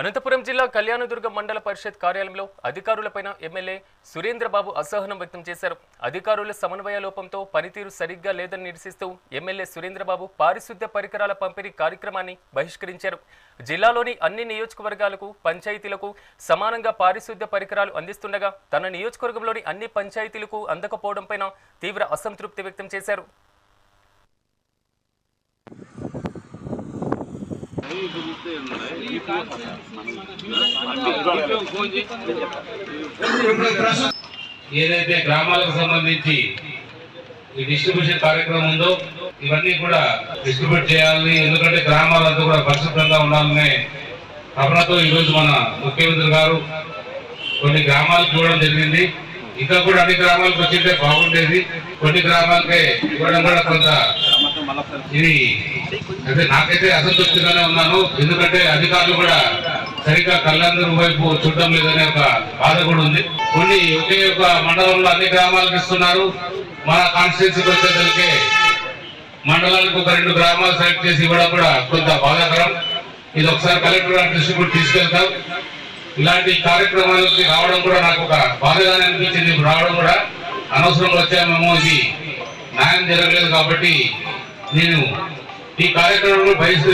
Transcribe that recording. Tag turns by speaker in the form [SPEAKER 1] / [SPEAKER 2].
[SPEAKER 1] అనంతపురం జిల్లా కళ్యాణదుర్గం మండల పరిషత్ కార్యాలయంలో అధికారులపైన ఎమ్మెల్యే సురేంద్రబాబు అసహనం వ్యక్తం చేశారు. అధికారుల సమన్వయ లోపంతో పనితీరు సరిగ్గా లేదని నిరసిస్తూ ఎమ్మెల్యే సురేంద్రబాబు పారిశుద్ధ్య పరికరాల పంపిణీ కార్యక్రమాన్ని బహిష్కరించారు. జిల్లాలోని అన్ని నియోజకవర్గాలకు పంచాయతీలకు సమానంగా పారిశుద్ధ్య పరికరాలు అందిస్తుండగా తన నియోజకవర్గంలోని అన్ని పంచాయతీలకు అందకపోవడంపైన తీవ్ర అసంతృప్తి వ్యక్తం చేశారు.
[SPEAKER 2] ఏదైతే గ్రామాలకు సంబంధించి ఈ డిస్ట్రిబ్యూషన్ కార్యక్రమం ఉందో ఇవన్నీ కూడా డిస్ట్రిబ్యూట్ చేయాలని, ఎందుకంటే గ్రామాలంతా కూడా పరిశుభ్రంగా ఉండాలనే తపనతో ఈరోజు మన ముఖ్యమంత్రి గారు కొన్ని గ్రామాలకు ఇవ్వడం జరిగింది. ఇంకా కూడా అన్ని గ్రామాలకు వచ్చింటే బాగుండేది. కొన్ని గ్రామాలకే ఇవ్వడం కూడా కొంత ఇది అంటే నాకైతే అసంతృప్తిగానే ఉన్నాను. ఎందుకంటే అధికారులు కూడా సరిగ్గా కళ్యాణదుర్గం వైపు చూడడం లేదనే ఒక బాధ కూడా ఉంది. కొన్ని ఒకే ఒక మండలంలో అన్ని గ్రామాలకు ఇస్తున్నారు. మన కాన్స్టిట్యూన్సీకి వచ్చేసరికి మండలానికి ఒక 2 గ్రామాలు సెలెక్ట్ చేసి ఇవ్వడం కూడా కొంత బాధాకరం. ఇది ఒకసారి కలెక్టర్ గారి దృష్టి కూడా తీసుకెళ్తాం. ఇలాంటి కార్యక్రమాలకి రావడం కూడా నాకు ఒక బాధగానే అనిపించింది. రావడం కూడా అనవసరంగా వచ్చామేమో, ఇది న్యాయం జరగలేదు కాబట్టి నేను ఈ కార్యక్రమంలో బహిష్కరి